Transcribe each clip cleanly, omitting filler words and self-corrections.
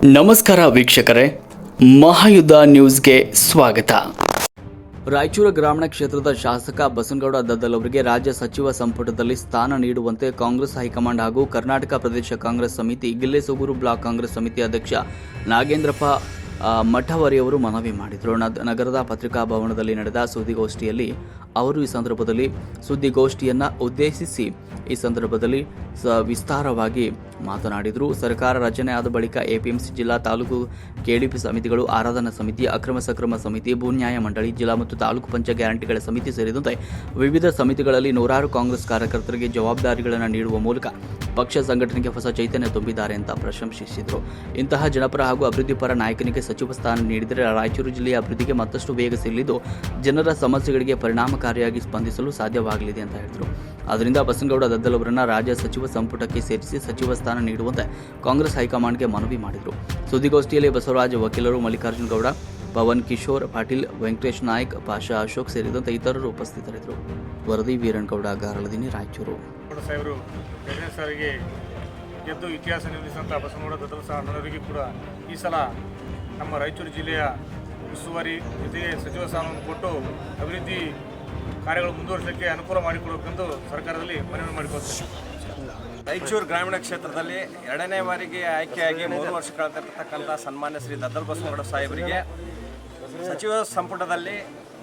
ನಮಸ್ಕಾರ ವೀಕ್ಷಕರೇ, ಮಹಾಯುದ್ಧ ನ್ಯೂಸ್ಗೆ ಸ್ವಾಗತ. ರಾಯಚೂರು ಗ್ರಾಮೀಣ ಕ್ಷೇತ್ರದ ಶಾಸಕ ಬಸನಗೌಡ ದದ್ದಲ್ ಅವರಿಗೆ ರಾಜ್ಯ ಸಚಿವ ಸಂಪುಟದಲ್ಲಿ ಸ್ಥಾನ ನೀಡುವಂತೆ ಕಾಂಗ್ರೆಸ್ ಹೈಕಮಾಂಡ್ ಹಾಗೂ ಕರ್ನಾಟಕ ಪ್ರದೇಶ ಕಾಂಗ್ರೆಸ್ ಸಮಿತಿ ಗಿಲ್ಲೆಸೂಗೂರು ಬ್ಲಾಕ್ ಕಾಂಗ್ರೆಸ್ ಸಮಿತಿ ಅಧ್ಯಕ್ಷ ನಾಗೇಂದ್ರಪ್ಪ ಮಠವರಿಯವರು ಮನವಿ ಮಾಡಿದರು. ನಗರದ ಪತ್ರಿಕಾ ಭವನದಲ್ಲಿ ನಡೆದ ಸುದ್ದಿಗೋಷ್ಠಿಯಲ್ಲಿ ಅವರು ಈ ಸಂದರ್ಭದಲ್ಲಿ ಸುದ್ದಿಗೋಷ್ಠಿಯನ್ನು ಉದ್ದೇಶಿಸಿ ವಿಸ್ತಾರವಾಗಿ ಮಾತನಾಡಿದರು. ಸರ್ಕಾರ ರಚನೆ ಆದ ಬಳಿಕ ಎಪಿಎಂಸಿ ಜಿಲ್ಲಾ ತಾಲೂಕು ಕೆಡಿಪಿ ಸಮಿತಿಗಳು, ಆರಾಧನಾ ಸಮಿತಿ, ಅಕ್ರಮ ಸಕ್ರಮ ಸಮಿತಿ, ಭೂನ್ಯಾಯ ಮಂಡಳಿ, ಜಿಲ್ಲಾ ಮತ್ತು ತಾಲೂಕು ಪಂಚ ಗ್ಯಾರಂಟಿಗಳ ಸಮಿತಿ ಸೇರಿದಂತೆ ವಿವಿಧ ಸಮಿತಿಗಳಲ್ಲಿ ನೂರಾರು ಕಾಂಗ್ರೆಸ್ ಕಾರ್ಯಕರ್ತರಿಗೆ ಜವಾಬ್ದಾರಿಗಳನ್ನು ನೀಡುವ ಮೂಲಕ ಪಕ್ಷ ಸಂಘಟನೆಗೆ ಹೊಸ ಚೈತನ್ಯ ತುಂಬಿದ್ದಾರೆ ಅಂತ ಪ್ರಶಂಸಿಸಿದರು. ಇಂತಹ ಜನಪರ ಹಾಗೂ ಅಭಿವೃದ್ಧಿಪರ ನಾಯಕನಿಗೆ ಸಚಿವ ಸ್ಥಾನ ನೀಡಿದರೆ ರಾಯಚೂರು ಜಿಲ್ಲೆಯ ಅಭಿವೃದ್ಧಿಗೆ ಮತ್ತಷ್ಟು ವೇಗ ಸಿಗಲಿದ್ದು ಜನರ ಸಮಸ್ಯೆಗಳಿಗೆ ಪರಿಣಾಮಕಾರಿಯಾಗಿ ಸ್ಪಂದಿಸಲು ಸಾಧ್ಯವಾಗಲಿದೆ ಅಂತ ಹೇಳಿದರು. ಆದ್ದರಿಂದ ಬಸನಗೌಡ ದದ್ದಲ್ ಅವರನ್ನು ರಾಜ್ಯ ಸಚಿವ ಸಂಪುಟಕ್ಕೆ ಸೇರಿಸಿ ಸಚಿವ ಸ್ಥಾನ ನೀಡುವಂತೆ ಕಾಂಗ್ರೆಸ್ ಹೈಕಮಾಂಡ್ಗೆ ಮನವಿ ಮಾಡಿದರು. ಸುದ್ದಿಗೋಷ್ಠಿಯಲ್ಲಿ ಬಸವರಾಜ ವಕೀಲರು, ಮಲ್ಲಿಕಾರ್ಜುನ ಗೌಡ, ಪವನ್ ಕಿಶೋರ್ ಪಾಟೀಲ್, ವೆಂಕಟೇಶ್ ನಾಯ್ಕ್, ಪಾಷಾ ಅಶೋಕ್ ಸೇರಿದಂತೆ ಇತರರು ಉಪಸ್ಥಿತರಿದ್ದರು. ವರದಿ ವೀರಣ್ಣಗೌಡ, ಗಾರಲದಿನಿ, ರಾಯಚೂರು. ಸಾರಿಗೆ ಗೆದ್ದು ಇತಿಹಾಸ ನಿರ್ಮಿಸಿದಂಥ ಬಸವನಗೌಡ ದದ್ದಲ್ ಅಣ್ಣವರಿಗೆ ಕೂಡ ಈ ಸಲ ನಮ್ಮ ರಾಯಚೂರು ಜಿಲ್ಲೆಯ ಉಸ್ತುವಾರಿ ಜೊತೆಗೆ ಸಚಿವ ಸ್ಥಾನವನ್ನು ಕೊಟ್ಟು ಅಭಿವೃದ್ಧಿ ಕಾರ್ಯಗಳು ಮುಂದುವರಿಸಲಿಕ್ಕೆ ಅನುಕೂಲ ಮಾಡಿಕೊಡಬೇಕೆಂದು ಸರ್ಕಾರದಲ್ಲಿ ಮನವಿ ಮಾಡಿಕೊಳ್ತೇನೆ. ರಾಯಚೂರು ಗ್ರಾಮೀಣ ಕ್ಷೇತ್ರದಲ್ಲಿ ಎರಡನೇ ಬಾರಿಗೆ ಆಯ್ಕೆಯಾಗಿ 3 ವರ್ಷ ಕಳೆದಿರ್ತಕ್ಕಂಥ ಸನ್ಮಾನ್ಯ ಶ್ರೀ ದದ್ದಲ್ ಬಸನಗೌಡ ಸಾಹೇಬರಿಗೆ ಸಚಿವ ಸಂಪುಟದಲ್ಲಿ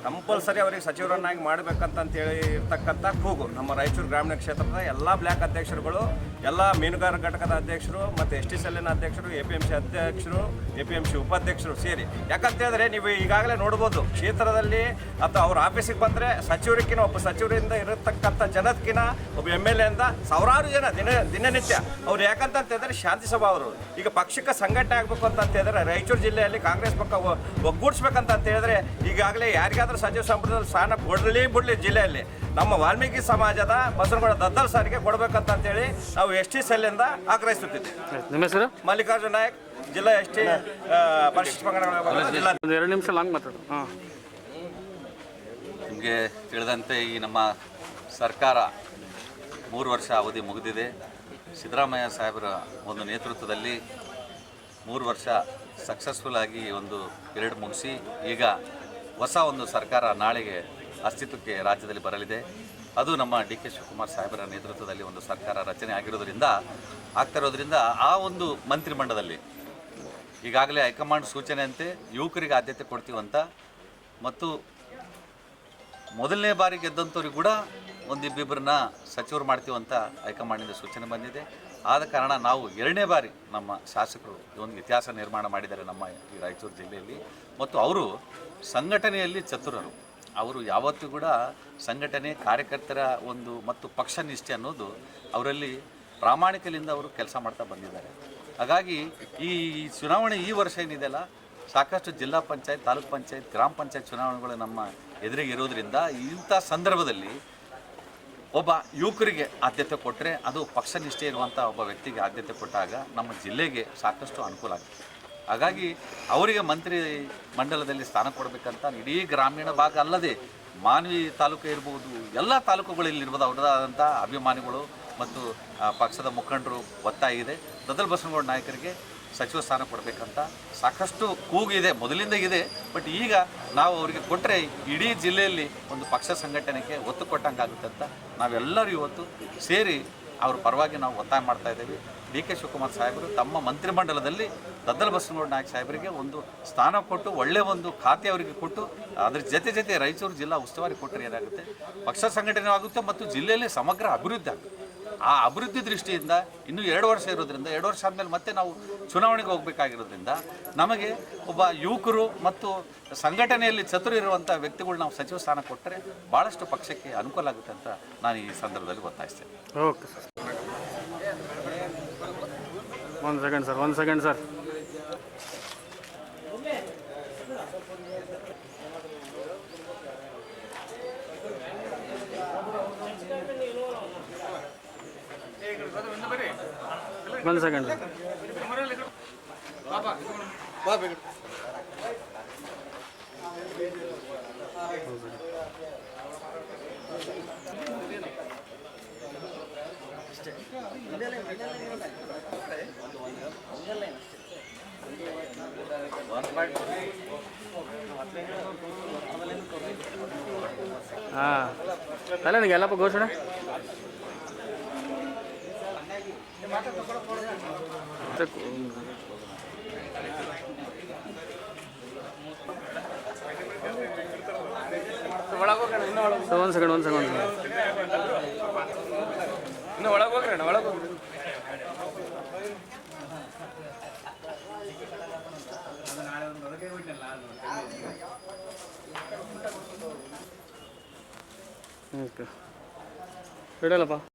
ಕಂಪಲ್ಸರಿ ಅವರಿಗೆ ಸಚಿವರನ್ನಾಗಿ ಮಾಡಬೇಕಂತೇಳಿ ಇರ್ತಕ್ಕಂಥ ಕೂಗು ನಮ್ಮ ರಾಯಚೂರು ಗ್ರಾಮೀಣ ಕ್ಷೇತ್ರದ ಎಲ್ಲ ಬ್ಲಾಕ್ ಅಧ್ಯಕ್ಷರುಗಳು, ಎಲ್ಲ ಮೀನುಗಾರ ಘಟಕದ ಅಧ್ಯಕ್ಷರು ಮತ್ತು ST ಸೆಲ್ಲಿನ ಅಧ್ಯಕ್ಷರು, APMC ಅಧ್ಯಕ್ಷರು, APMC ಉಪಾಧ್ಯಕ್ಷರು ಸೇರಿ. ಯಾಕಂತ ಹೇಳಿದ್ರೆ ನೀವು ಈಗಾಗಲೇ ನೋಡ್ಬೋದು, ಕ್ಷೇತ್ರದಲ್ಲಿ ಅಥವಾ ಅವ್ರ ಆಫೀಸಿಗೆ ಬಂದರೆ ಸಚಿವರಿಗಿನ ಒಬ್ಬ ಸಚಿವರಿಂದ ಇರತಕ್ಕಂಥ ಜನದಕ್ಕಿಂತ ಒಬ್ಬ MLA ಇಂದ ಸಾವಿರಾರು ಜನ ದಿನನಿತ್ಯ ಅವ್ರು. ಯಾಕಂತ ಹೇಳಿದ್ರೆ ಶಾಂತಿ ಸಭಾ ಅವರು ಈಗ ಪಕ್ಷಕ್ಕೆ ಸಂಘಟನೆ ಆಗಬೇಕು ಅಂತ ಹೇಳಿದ್ರೆ ರಾಯಚೂರು ಜಿಲ್ಲೆಯಲ್ಲಿ ಕಾಂಗ್ರೆಸ್ ಪಕ್ಷ ಒಗ್ಗೂಡಿಸ್ಬೇಕಂತ ಹೇಳಿದ್ರೆ ಈಗಾಗಲೇ ಯಾರಿಗಾದ್ರೂ ಸಚಿವ ಸಂಪುಟದಲ್ಲಿ ಸ್ಥಾನ ಕೊಡಲಿ ಬಿಡಲಿ ಜಿಲ್ಲೆಯಲ್ಲಿ ನಮ್ಮ ವಾಲ್ಮೀಕಿ ಸಮಾಜದ ಬಸವನಗೌಡ ದದ್ದಲ್ ಸಾರಿಗೆ ಕೊಡಬೇಕಂತ ಹೇಳಿ ನಾವು ST ಸೆಲ್ಲಿಂದ ಆಗ್ರಹಿಸುತ್ತಿದ್ದೇವೆ. ನಿಮ್ಮ ಹೆಸರು? ಮಲ್ಲಿಕಾರ್ಜುನ ನಾಯಕ್, ಜಿಲ್ಲಾ ST ಪರಿಶಿಷ್ಟ ಪಂಗಡಗಳ ಜಿಲ್ಲಾ. 2 ನಿಮಿಷ ಲಾಂಗ್ ಮಾತಾಡು. ನಿಮಗೆ ತಿಳಿದಂತೆ ಈ ನಮ್ಮ ಸರ್ಕಾರ 3 ವರ್ಷ ಅವಧಿ ಮುಗಿದಿದೆ. ಸಿದ್ದರಾಮಯ್ಯ ಸಾಹೇಬರ ಒಂದು ನೇತೃತ್ವದಲ್ಲಿ 3 ವರ್ಷ ಸಕ್ಸಸ್ಫುಲ್ ಆಗಿ ಒಂದು ಪೀರಿಯಡ್ ಮುಗಿಸಿ ಈಗ ಹೊಸ ಒಂದು ಸರ್ಕಾರ ನಾಳೆಗೆ ಅಸ್ತಿತ್ವಕ್ಕೆ ರಾಜ್ಯದಲ್ಲಿ ಬರಲಿದೆ. ಅದು ನಮ್ಮ DK ಶಿವಕುಮಾರ್ ಸಾಹೇಬರ ನೇತೃತ್ವದಲ್ಲಿ ಒಂದು ಸರ್ಕಾರ ರಚನೆ ಆಗ್ತಿರೋದ್ರಿಂದ ಆ ಒಂದು ಮಂತ್ರಿಮಂಡಲದಲ್ಲಿ ಈಗಾಗಲೇ ಹೈಕಮಾಂಡ್ ಸೂಚನೆಯಂತೆ ಯುವಕರಿಗೆ ಆದ್ಯತೆ ಕೊಡ್ತೀವಂತ ಮತ್ತು ಮೊದಲನೇ ಬಾರಿ ಗೆದ್ದಂಥವ್ರಿಗೆ ಕೂಡ ಒಂದಿಬ್ಬರನ್ನ ಸಚಿವರು ಮಾಡ್ತೀವಂತ ಹೈಕಮಾಂಡಿಂದ ಸೂಚನೆ ಬಂದಿದೆ. ಆದ ಕಾರಣ ನಾವು 2ನೇ ಬಾರಿ ನಮ್ಮ ಶಾಸಕರು ಒಂದು ಇತಿಹಾಸ ನಿರ್ಮಾಣ ಮಾಡಿದ್ದಾರೆ ನಮ್ಮ ಈ ರಾಯಚೂರು ಜಿಲ್ಲೆಯಲ್ಲಿ. ಮತ್ತು ಅವರು ಸಂಘಟನೆಯಲ್ಲಿ ಚತುರರು. ಅವರು ಯಾವತ್ತೂ ಕೂಡ ಸಂಘಟನೆ, ಕಾರ್ಯಕರ್ತರ ಒಂದು ಮತ್ತು ಪಕ್ಷ ನಿಷ್ಠೆ ಅನ್ನೋದು ಅವರಲ್ಲಿ ಪ್ರಾಮಾಣಿಕಲಿಂದ ಅವರು ಕೆಲಸ ಮಾಡ್ತಾ ಬಂದಿದ್ದಾರೆ. ಹಾಗಾಗಿ ಈ ಚುನಾವಣೆ ಈ ವರ್ಷ ಏನಿದೆಯಲ್ಲ, ಸಾಕಷ್ಟು ಜಿಲ್ಲಾ ಪಂಚಾಯತ್, ತಾಲೂಕು ಪಂಚಾಯತ್, ಗ್ರಾಮ ಪಂಚಾಯತ್ ಚುನಾವಣೆಗಳು ನಮ್ಮ ಎದುರಿಗೆ ಇರೋದ್ರಿಂದ ಇಂಥ ಸಂದರ್ಭದಲ್ಲಿ ಒಬ್ಬ ಯುವಕರಿಗೆ ಆದ್ಯತೆ ಕೊಟ್ಟರೆ, ಅದು ಪಕ್ಷ ನಿಷ್ಠೆ ಇರುವಂಥ ಒಬ್ಬ ವ್ಯಕ್ತಿಗೆ ಆದ್ಯತೆ ಕೊಟ್ಟಾಗ ನಮ್ಮ ಜಿಲ್ಲೆಗೆ ಸಾಕಷ್ಟು ಅನುಕೂಲ ಆಗುತ್ತೆ. ಹಾಗಾಗಿ ಅವರಿಗೆ ಮಂತ್ರಿ ಮಂಡಲದಲ್ಲಿ ಸ್ಥಾನ ಕೊಡಬೇಕಂತ ಇಡೀ ಗ್ರಾಮೀಣ ಭಾಗ ಅಲ್ಲದೆ ಮಾನ್ವಿ ತಾಲೂಕು ಇರ್ಬೋದು, ಎಲ್ಲ ತಾಲೂಕುಗಳಲ್ಲಿ ಇರ್ಬೋದು ಅವರದಾದಂಥ ಅಭಿಮಾನಿಗಳು ಮತ್ತು ಪಕ್ಷದ ಮುಖಂಡರು ಒತ್ತಾಯ ಇದೆ. ದದ್ದಲ್ ಬಸನಗೌಡ ನಾಯಕರಿಗೆ ಸಚಿವ ಸ್ಥಾನ ಕೊಡಬೇಕಂತ ಸಾಕಷ್ಟು ಕೂಗಿದೆ, ಮೊದಲಿಂದ ಇದೆ. ಬಟ್ ಈಗ ನಾವು ಅವರಿಗೆ ಕೊಟ್ಟರೆ ಇಡೀ ಜಿಲ್ಲೆಯಲ್ಲಿ ಒಂದು ಪಕ್ಷ ಸಂಘಟನೆಗೆ ಒತ್ತು ಕೊಟ್ಟಂಗಾಗುತ್ತೆ ಅಂತ ನಾವೆಲ್ಲರೂ ಇವತ್ತು ಸೇರಿ ಅವ್ರ ಪರವಾಗಿ ನಾವು ಒತ್ತಾಯ ಮಾಡ್ತಾ ಇದ್ದೇವೆ. DK ಶಿವಕುಮಾರ್ ಸಾಹೇಬರು ತಮ್ಮ ಮಂತ್ರಿಮಂಡಲದಲ್ಲಿ ದದ್ದಲ್ ಬಸನಗೌಡ ನಾಯಕ್ ಸಾಹೇಬರಿಗೆ ಒಂದು ಸ್ಥಾನ ಕೊಟ್ಟು, ಒಳ್ಳೆಯ ಒಂದು ಖಾತೆ ಅವರಿಗೆ ಕೊಟ್ಟು, ಅದ್ರ ಜೊತೆ ರಾಯಚೂರು ಜಿಲ್ಲಾ ಉಸ್ತುವಾರಿ ಕೊಟ್ಟರೆ ಏನಾಗುತ್ತೆ, ಪಕ್ಷ ಸಂಘಟನೆ ಆಗುತ್ತೆ ಮತ್ತು ಜಿಲ್ಲೆಯಲ್ಲಿ ಸಮಗ್ರ ಅಭಿವೃದ್ಧಿ ಆಗುತ್ತೆ. ಆ ಅಭಿವೃದ್ಧಿ ದೃಷ್ಟಿಯಿಂದ ಇನ್ನೂ 2 ವರ್ಷ ಇರೋದ್ರಿಂದ, 2 ವರ್ಷ ಆದಮೇಲೆ ಮತ್ತೆ ನಾವು ಚುನಾವಣೆಗೆ ಹೋಗಬೇಕಾಗಿರೋದ್ರಿಂದ ನಮಗೆ ಒಬ್ಬ ಯುವಕರು ಮತ್ತು ಸಂಘಟನೆಯಲ್ಲಿ ಚತುರ ಇರುವಂಥ ವ್ಯಕ್ತಿಗಳು ನಾವು ಸಚಿವ ಸ್ಥಾನ ಕೊಟ್ಟರೆ ಭಾಳಷ್ಟು ಪಕ್ಷಕ್ಕೆ ಅನುಕೂಲ ಆಗುತ್ತೆ ಅಂತ ನಾನು ಈ ಸಂದರ್ಭದಲ್ಲಿ ಒತ್ತಾಯಿಸ್ತೇನೆ. Okay sir, 1 second sir, 1 second sir. ಒಂದು ಸೆಕೆಂಡ್ ಸರ್. ಹಾಂ ಅಲ್ಲ ನನಗೆ ಎಲ್ಲಪ್ಪ ಘೋಷಣೆ ಒಂದು ಸೆಕೆಂಡ್ ಇನ್ನು ಒಳಗೆ ಹೋಗ್ರಿ ಅಣ್ಣ, ಒಳಗೆ ಹೋಗ್ರಿ. ಓಕೆ ಇಡಲ್ಲಪ್ಪ.